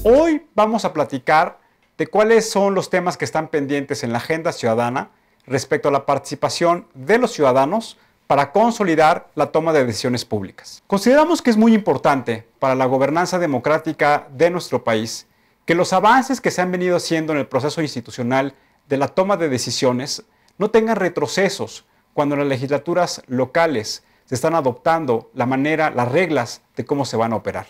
Hoy vamos a platicar de cuáles son los temas que están pendientes en la agenda ciudadana respecto a la participación de los ciudadanos para consolidar la toma de decisiones públicas. Consideramos que es muy importante para la gobernanza democrática de nuestro país que los avances que se han venido haciendo en el proceso institucional de la toma de decisiones no tengan retrocesos cuando en las legislaturas locales se están adoptando las reglas de cómo se van a operar.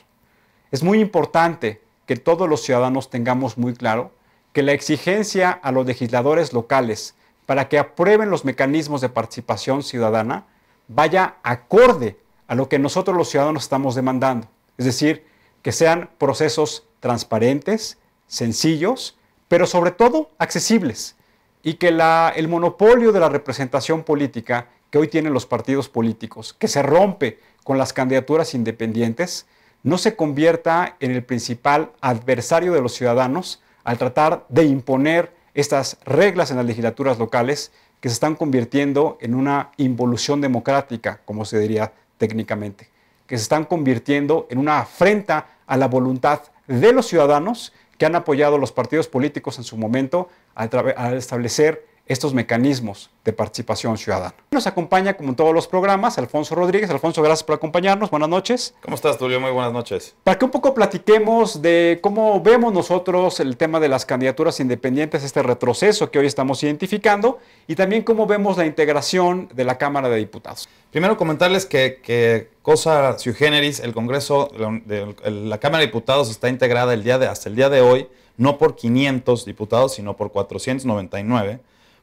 Es muy importante que todos los ciudadanos tengamos muy claro que la exigencia a los legisladores locales para que aprueben los mecanismos de participación ciudadana vaya acorde a lo que nosotros los ciudadanos estamos demandando. Es decir, que sean procesos transparentes, sencillos, pero sobre todo accesibles. Y que el monopolio de la representación política que hoy tienen los partidos políticos, que se rompe con las candidaturas independientes, no se convierta en el principal adversario de los ciudadanos al tratar de imponer estas reglas en las legislaturas locales que se están convirtiendo en una involución democrática, como se diría técnicamente, que se están convirtiendo en una afrenta a la voluntad de los ciudadanos que han apoyado a los partidos políticos en su momento al establecer estos mecanismos de participación ciudadana. Nos acompaña, como en todos los programas, Alfonso Rodríguez. Alfonso, gracias por acompañarnos. Buenas noches. ¿Cómo estás, Tulio? Muy buenas noches. Para que un poco platiquemos de cómo vemos nosotros el tema de las candidaturas independientes, este retroceso que hoy estamos identificando, y también cómo vemos la integración de la Cámara de Diputados. Primero comentarles que cosa sui generis, el Congreso, la Cámara de Diputados está integrada hasta el día de hoy, no por 500 diputados, sino por 499,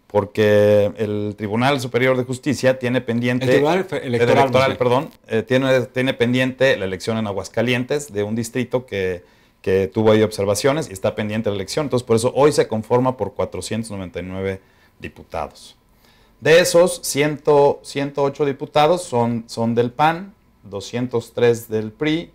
porque el Tribunal Superior de Justicia tiene pendiente... El Tribunal Electoral, tiene pendiente la elección en Aguascalientes de un distrito que tuvo ahí observaciones y está pendiente la elección. Entonces, por eso hoy se conforma por 499 diputados. De esos, 108 diputados son del PAN, 203 del PRI,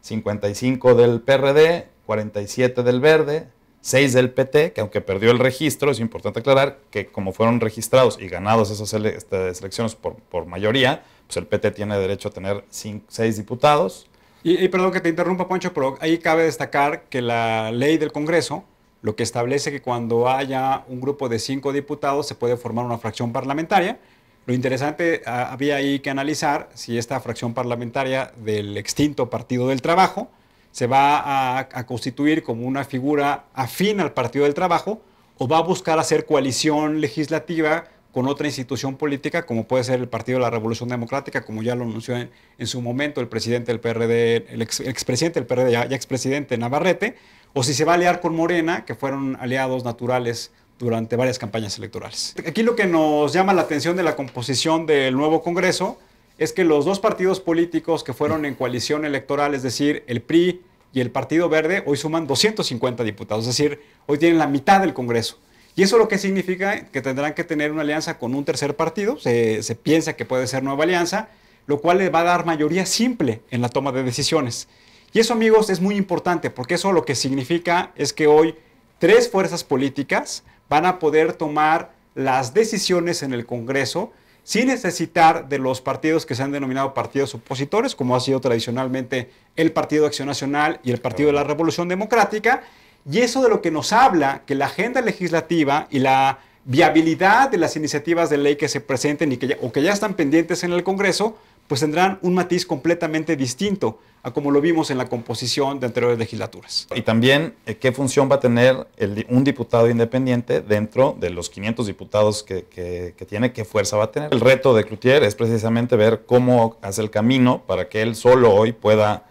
55 del PRD, 47 del Verde, 6 del PT, que aunque perdió el registro, es importante aclarar que como fueron registrados y ganados esas elecciones por mayoría, pues el PT tiene derecho a tener 6 diputados. Y perdón que te interrumpa, Poncho, pero ahí cabe destacar que la ley del Congreso lo que establece que cuando haya un grupo de 5 diputados se puede formar una fracción parlamentaria. Lo interesante, había ahí que analizar si esta fracción parlamentaria del extinto Partido del Trabajo se va a constituir como una figura afín al Partido del Trabajo o va a buscar hacer coalición legislativa con otra institución política, como puede ser el Partido de la Revolución Democrática, como ya lo anunció en su momento el presidente del PRD, el expresidente del PRD, ya expresidente Navarrete, o si se va a aliar con Morena, que fueron aliados naturales durante varias campañas electorales. Aquí lo que nos llama la atención de la composición del nuevo Congreso es que los dos partidos políticos que fueron en coalición electoral, es decir, el PRI y el Partido Verde, hoy suman 250 diputados, es decir, hoy tienen la mitad del Congreso. Y eso lo que significa que tendrán que tener una alianza con un tercer partido, se piensa que puede ser Nueva Alianza, lo cual les va a dar mayoría simple en la toma de decisiones. Y eso, amigos, es muy importante, porque eso lo que significa es que hoy 3 fuerzas políticas van a poder tomar las decisiones en el Congreso sin necesitar de los partidos que se han denominado partidos opositores, como ha sido tradicionalmente el Partido de Acción Nacional y el Partido de la Revolución Democrática. Y eso de lo que nos habla, que la agenda legislativa y la viabilidad de las iniciativas de ley que se presenten o que ya están pendientes en el Congreso, pues tendrán un matiz completamente distinto a como lo vimos en la composición de anteriores legislaturas. Y también, ¿qué función va a tener un diputado independiente dentro de los 500 diputados que tiene? ¿Qué fuerza va a tener? El reto de Cloutier es precisamente ver cómo hace el camino para que él solo hoy pueda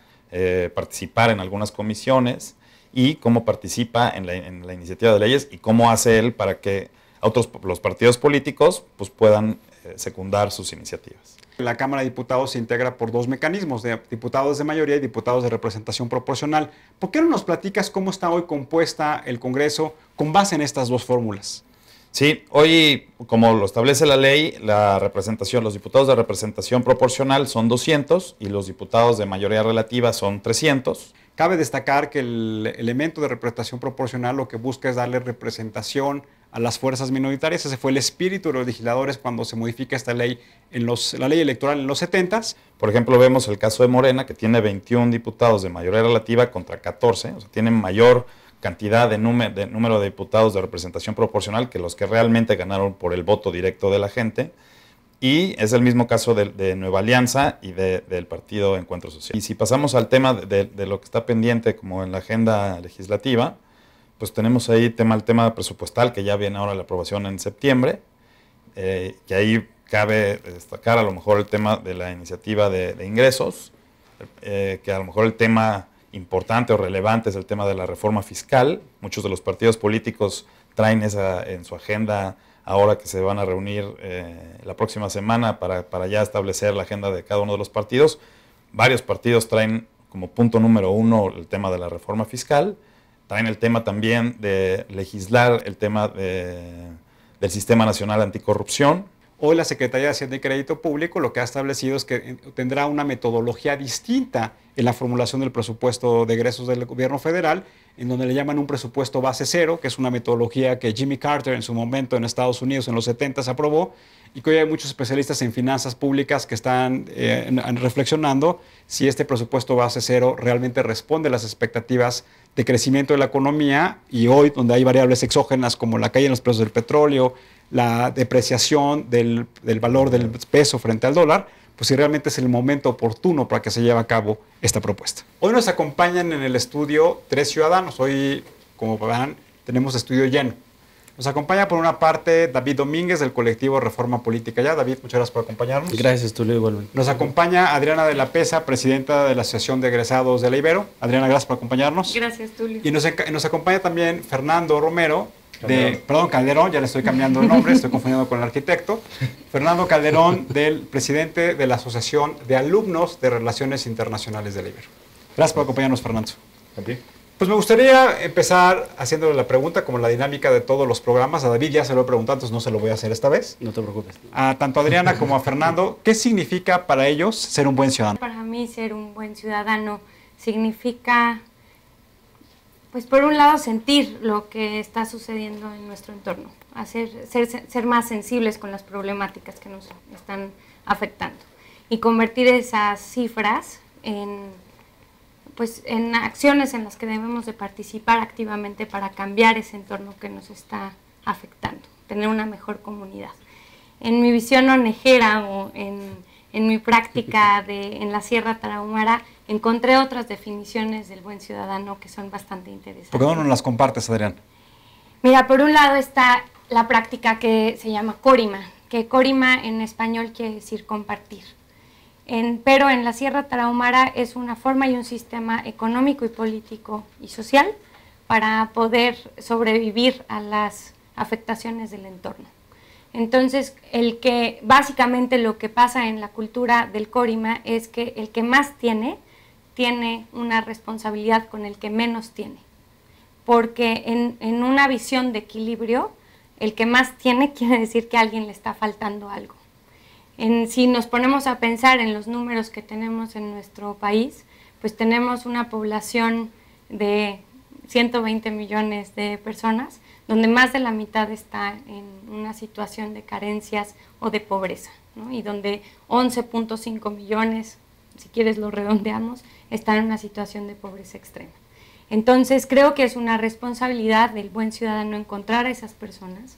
participar en algunas comisiones y cómo participa en la iniciativa de leyes y cómo hace él para que los partidos políticos pues, puedan secundar sus iniciativas. La Cámara de Diputados se integra por 2 mecanismos, de diputados de mayoría y diputados de representación proporcional. ¿Por qué no nos platicas cómo está hoy compuesta el Congreso con base en estas 2 fórmulas? Sí, hoy, como lo establece la ley, los diputados de representación proporcional son 200 y los diputados de mayoría relativa son 300. Cabe destacar que el elemento de representación proporcional lo que busca es darle representación a las fuerzas minoritarias. Ese fue el espíritu de los legisladores cuando se modifica esta ley, la ley electoral en los 70s. Por ejemplo, vemos el caso de Morena, que tiene 21 diputados de mayoría relativa contra 14, o sea, tienen mayor cantidad de número de diputados de representación proporcional que los que realmente ganaron por el voto directo de la gente. Y es el mismo caso de Nueva Alianza y del Partido Encuentro Social. Y si pasamos al tema de lo que está pendiente como en la agenda legislativa, pues tenemos ahí el tema presupuestal, que ya viene ahora la aprobación en septiembre, que ahí cabe destacar a lo mejor el tema de la iniciativa de ingresos, que a lo mejor el tema importante o relevante es el tema de la reforma fiscal. Muchos de los partidos políticos traen esa en su agenda ahora que se van a reunir la próxima semana para ya establecer la agenda de cada uno de los partidos. Varios partidos traen como punto número 1 el tema de la reforma fiscal. Traen el tema también de legislar el tema del Sistema Nacional Anticorrupción. Hoy la Secretaría de Hacienda y Crédito Público lo que ha establecido es que tendrá una metodología distinta en la formulación del presupuesto de egresos del gobierno federal, en donde le llaman un presupuesto base cero, que es una metodología que Jimmy Carter en su momento en Estados Unidos en los 70 aprobó, y que hoy hay muchos especialistas en finanzas públicas que están reflexionando si este presupuesto base cero realmente responde a las expectativas de crecimiento de la economía, y hoy donde hay variables exógenas como la caída en los precios del petróleo, la depreciación del valor del peso frente al dólar, pues si realmente es el momento oportuno para que se lleve a cabo esta propuesta. Hoy nos acompañan en el estudio 3 ciudadanos. Hoy, como verán, tenemos estudio lleno. Nos acompaña por una parte David Domínguez del colectivo Reforma Política Ya. David, muchas gracias por acompañarnos. Gracias, Tulio, igualmente. Nos acompaña Adriana de la Pesa, presidenta de la Asociación de Egresados de la Ibero. Adriana, gracias por acompañarnos. Gracias, Tulio. Y nos acompaña también Fernando Romero, Calderón, ya le estoy cambiando el nombre, estoy confundiendo con el arquitecto. Fernando Calderón, del presidente de la Asociación de Alumnos de Relaciones Internacionales de la Ibero. Gracias por acompañarnos, Fernando. ¿A ti? Pues me gustaría empezar haciéndole la pregunta, como la dinámica de todos los programas. A David ya se lo he preguntado, entonces no se lo voy a hacer esta vez. No te preocupes. A tanto a Adriana como a Fernando, ¿qué significa para ellos ser un buen ciudadano? Para mí ser un buen ciudadano significa, pues por un lado, sentir lo que está sucediendo en nuestro entorno, ser más sensibles con las problemáticas que nos están afectando y convertir esas cifras en acciones en las que debemos de participar activamente para cambiar ese entorno que nos está afectando, tener una mejor comunidad. En mi visión onejera o en mi práctica en la Sierra Tarahumara, encontré otras definiciones del buen ciudadano que son bastante interesantes. ¿Por qué no nos las compartes, Adrián? Mira, por un lado está la práctica que se llama Corima, que Corima en español quiere decir compartir. Pero en la Sierra Tarahumara es una forma y un sistema económico y político y social para poder sobrevivir a las afectaciones del entorno. Entonces, básicamente lo que pasa en la cultura del Corima es que el que más tiene una responsabilidad con el que menos tiene. Porque en una visión de equilibrio, el que más tiene quiere decir que a alguien le está faltando algo. Si nos ponemos a pensar en los números que tenemos en nuestro país, pues tenemos una población de 120 millones de personas, donde más de la mitad está en una situación de carencias o de pobreza, ¿no? Y donde 11.5 millones, si quieres lo redondeamos, están en una situación de pobreza extrema. Entonces creo que es una responsabilidad del buen ciudadano encontrar a esas personas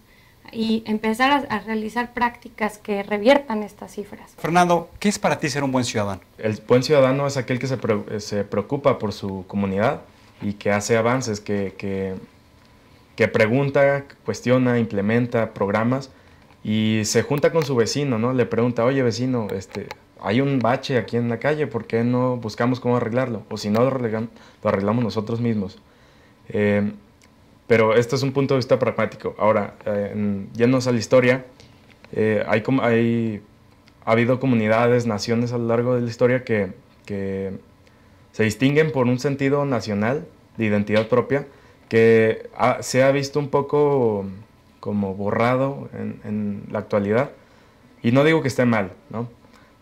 y empezar a realizar prácticas que reviertan estas cifras. Fernando, ¿qué es para ti ser un buen ciudadano? El buen ciudadano es aquel que se preocupa por su comunidad y que hace avances, que pregunta, cuestiona, implementa programas y se junta con su vecino, ¿no? Le pregunta, oye vecino, hay un bache aquí en la calle, ¿por qué no buscamos cómo arreglarlo? O si no, lo arreglamos nosotros mismos. Pero esto es un punto de vista pragmático. Ahora, yéndonos a la historia, ha habido comunidades, naciones a lo largo de la historia que se distinguen por un sentido nacional de identidad propia que se ha visto un poco como borrado en la actualidad. Y no digo que esté mal, ¿no?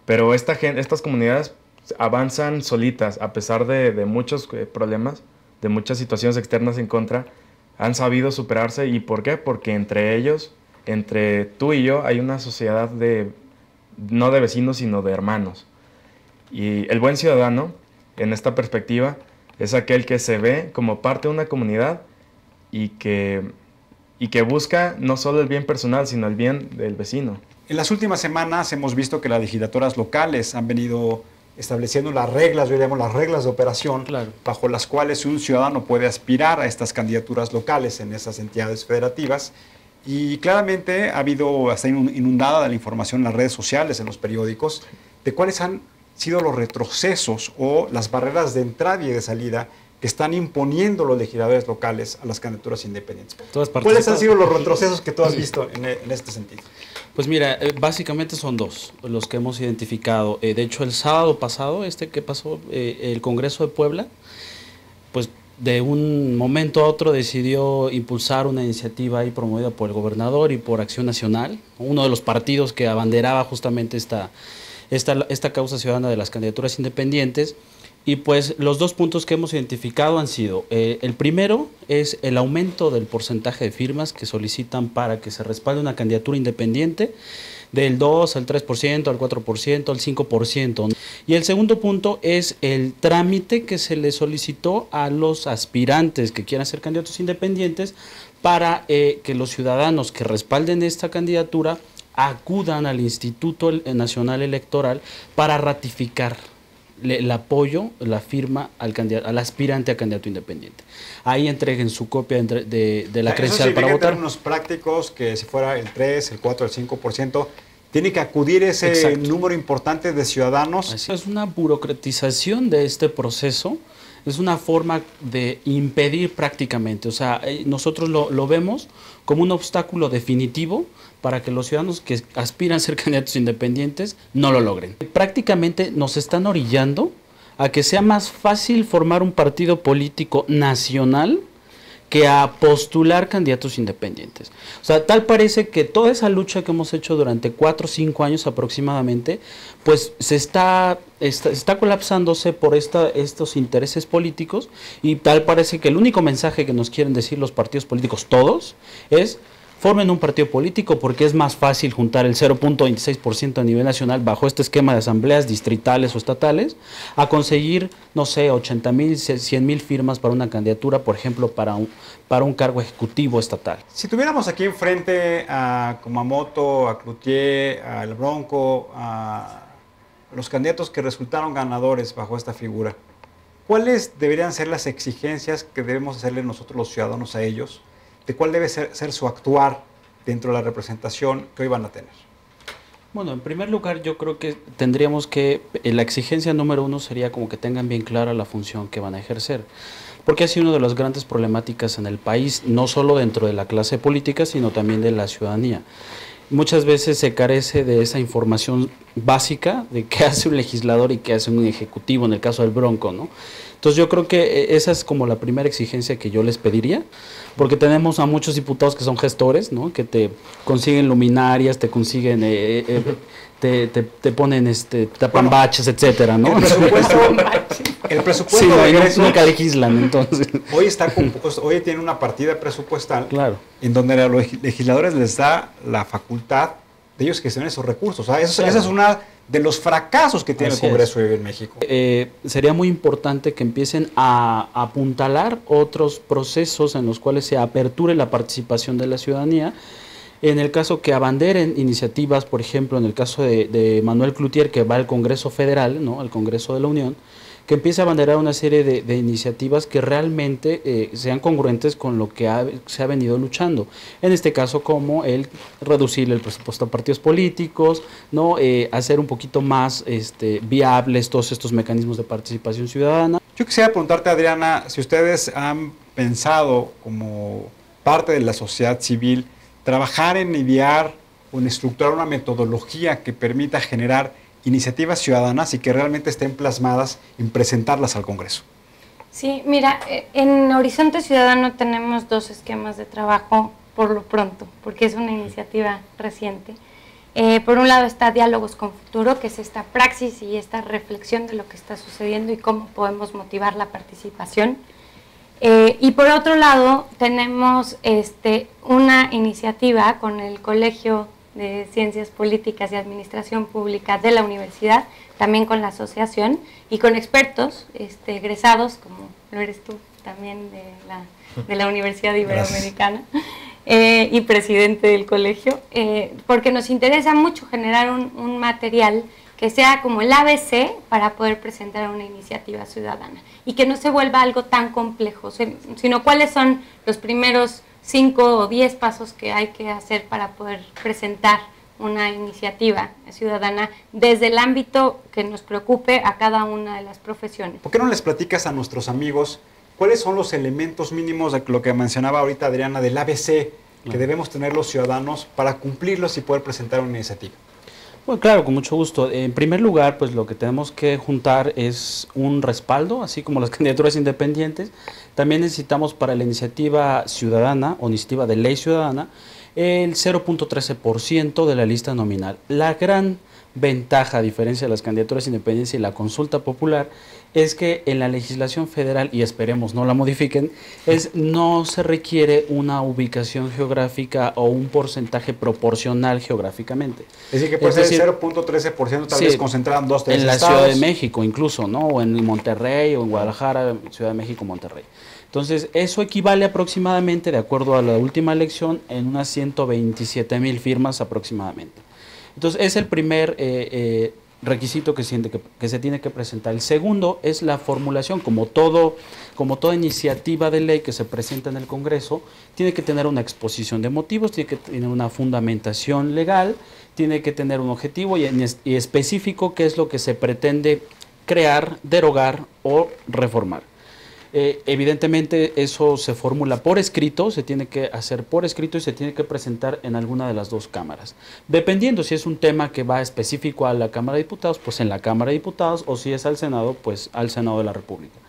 Pero estas comunidades avanzan solitas a pesar de muchos problemas, de muchas situaciones externas en contra. han sabido superarse. ¿Y por qué? Porque entre ellos, entre tú y yo, hay una sociedad no de vecinos, sino de hermanos. Y el buen ciudadano, en esta perspectiva, es aquel que se ve como parte de una comunidad y que busca no solo el bien personal, sino el bien del vecino. En las últimas semanas hemos visto que las legislaturas locales han venido estableciendo las reglas, yo llamo las reglas de operación, Claro. bajo las cuales un ciudadano puede aspirar a estas candidaturas locales en esas entidades federativas. Y claramente ha habido hasta inundada de la información en las redes sociales, en los periódicos, de cuáles han sido los retrocesos o las barreras de entrada y de salida que están imponiendo los legisladores locales a las candidaturas independientes. ¿Cuáles han sido los retrocesos que tú has visto en este sentido? Pues mira, básicamente son dos los que hemos identificado. De hecho, el sábado pasado, que pasó, el Congreso de Puebla, pues de un momento a otro decidió impulsar una iniciativa ahí promovida por el gobernador y por Acción Nacional, uno de los partidos que abanderaba justamente esta causa ciudadana de las candidaturas independientes. Y pues los dos puntos que hemos identificado han sido, el primero es el aumento del porcentaje de firmas que solicitan para que se respalde una candidatura independiente del 2 al 3%, al 4%, al 5%. Y el segundo punto es el trámite que se le solicitó a los aspirantes que quieran ser candidatos independientes para que los ciudadanos que respalden esta candidatura acudan al Instituto Nacional Electoral para ratificar el apoyo, la firma al aspirante a candidato independiente. Ahí entreguen su copia de la credencial para votar. En términos prácticos, que si fuera el 3, el 4, el 5%, tiene que acudir ese número importante de ciudadanos. Así es una burocratización de este proceso, es una forma de impedir prácticamente, o sea, nosotros lo vemos como un obstáculo definitivo para que los ciudadanos que aspiran a ser candidatos independientes no lo logren. Prácticamente nos están orillando a que sea más fácil formar un partido político nacional que a postular candidatos independientes. O sea, tal parece que toda esa lucha que hemos hecho durante 4 o 5 años aproximadamente, pues está colapsándose por estos intereses políticos, y tal parece que el único mensaje que nos quieren decir los partidos políticos, todos, es: formen un partido político porque es más fácil juntar el 0.26% a nivel nacional bajo este esquema de asambleas distritales o estatales, a conseguir, no sé, 80,000, 100,000 firmas para una candidatura, por ejemplo, para un cargo ejecutivo estatal. Si tuviéramos aquí enfrente a Kumamoto, a Cloutier, a El Bronco, a los candidatos que resultaron ganadores bajo esta figura, ¿cuáles deberían ser las exigencias que debemos hacerle nosotros los ciudadanos a ellos? ¿De cuál debe ser su actuar dentro de la representación que hoy van a tener? Bueno, en primer lugar, yo creo que tendríamos que, la exigencia número 1 sería como que tengan bien clara la función que van a ejercer, porque ha sido una de las grandes problemáticas en el país, no solo dentro de la clase política, sino también de la ciudadanía. Muchas veces se carece de esa información básica de qué hace un legislador y qué hace un ejecutivo, en el caso del Bronco, ¿no? Entonces yo creo que esa es como la primera exigencia que yo les pediría, porque tenemos a muchos diputados que son gestores, ¿no? Que te consiguen luminarias, te consiguen, te ponen, tapan baches, etcétera, ¿no? El presupuesto sí, de egresos, nunca legislan, entonces. Hoy tiene una partida presupuestal, claro, en donde a los legisladores les da la facultad de ellos gestionar esos recursos. O sea, esa es una de los fracasos que tiene el Congreso hoy en México. Sería muy importante que empiecen a apuntalar otros procesos en los cuales se aperture la participación de la ciudadanía. En el caso que abanderen iniciativas, por ejemplo, en el caso de Manuel Cloutier, que va al Congreso Federal, ¿no?, al Congreso de la Unión, que empiece a abanderar una serie de iniciativas que realmente sean congruentes con lo que se ha venido luchando. En este caso, como el reducir el presupuesto a partidos políticos, ¿no?, hacer un poquito más viables todos estos mecanismos de participación ciudadana. Yo quisiera preguntarte, Adriana, si ustedes han pensado como parte de la sociedad civil trabajar en idear o en estructurar una metodología que permita generar iniciativas ciudadanas y que realmente estén plasmadas en presentarlas al Congreso. Sí, mira, en Horizonte Ciudadano tenemos 2 esquemas de trabajo por lo pronto, porque es una iniciativa reciente. Por un lado está Diálogos con Futuro, que es esta praxis y esta reflexión de lo que está sucediendo y cómo podemos motivar la participación. Y por otro lado, tenemos una iniciativa con el Colegio de Ciencias Políticas y Administración Pública de la universidad, también con la asociación y con expertos egresados, como lo eres tú también de la Universidad Iberoamericana, y presidente del colegio, porque nos interesa mucho generar un material que sea como el ABC para poder presentar una iniciativa ciudadana y que no se vuelva algo tan complejo, sino cuáles son los primeros 5 o 10 pasos que hay que hacer para poder presentar una iniciativa ciudadana desde el ámbito que nos preocupe a cada una de las profesiones. ¿Por qué no les platicas a nuestros amigos cuáles son los elementos mínimos de lo que mencionaba ahorita Adriana del ABC que debemos tener los ciudadanos para cumplirlos y poder presentar una iniciativa? Bueno, claro, con mucho gusto. En primer lugar, pues lo que tenemos que juntar es un respaldo, así como las candidaturas independientes. También necesitamos para la iniciativa ciudadana o iniciativa de ley ciudadana el 0.13% de la lista nominal. La gran ventaja, a diferencia de las candidaturas independientes y la consulta popular, es que en la legislación federal, y esperemos no la modifiquen, no se requiere una ubicación geográfica o un porcentaje proporcional geográficamente. Es decir, que puede ser el 0.13% tal vez concentrado en 2 o 3 estados. En la Ciudad de México incluso, ¿no? O en Monterrey o en Guadalajara, Ciudad de México, Monterrey. Entonces, eso equivale aproximadamente, de acuerdo a la última elección, en unas 127,000 firmas aproximadamente. Entonces, es el primer requisito que se tiene que presentar. El segundo es la formulación. Como toda iniciativa de ley que se presenta en el Congreso, tiene que tener una exposición de motivos, tiene que tener una fundamentación legal, tiene que tener un objetivo y específico qué es lo que se pretende crear, derogar o reformar. Evidentemente eso se formula por escrito, se tiene que hacer por escrito y se tiene que presentar en alguna de las dos cámaras. Dependiendo si es un tema que va específico a la Cámara de Diputados, pues en la Cámara de Diputados, o si es al Senado, pues al Senado de la República.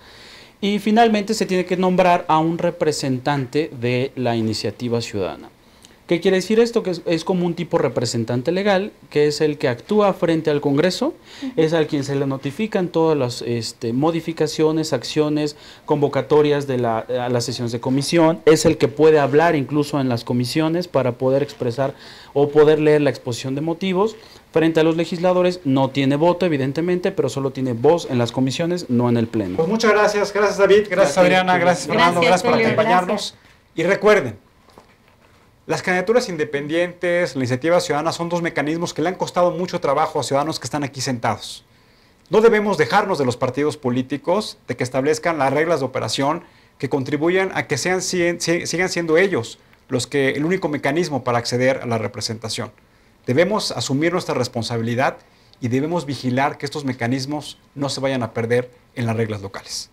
Y finalmente se tiene que nombrar a un representante de la iniciativa ciudadana. ¿Qué quiere decir esto? Que es como un tipo representante legal, que es el que actúa frente al Congreso, es al quien se le notifican todas las modificaciones, acciones, convocatorias a las sesiones de comisión, es el que puede hablar incluso en las comisiones para poder expresar o poder leer la exposición de motivos. Frente a los legisladores no tiene voto, evidentemente, pero solo tiene voz en las comisiones, no en el Pleno. Pues muchas gracias. Gracias, David. Gracias, Adriana. Gracias, Fernando. Gracias por acompañarnos. Y recuerden, las candidaturas independientes, la iniciativa ciudadana son dos mecanismos que le han costado mucho trabajo a ciudadanos que están aquí sentados. No debemos dejarnos de los partidos políticos, de que establezcan las reglas de operación que contribuyan a que sigan siendo ellos el único mecanismo para acceder a la representación. Debemos asumir nuestra responsabilidad y debemos vigilar que estos mecanismos no se vayan a perder en las reglas locales.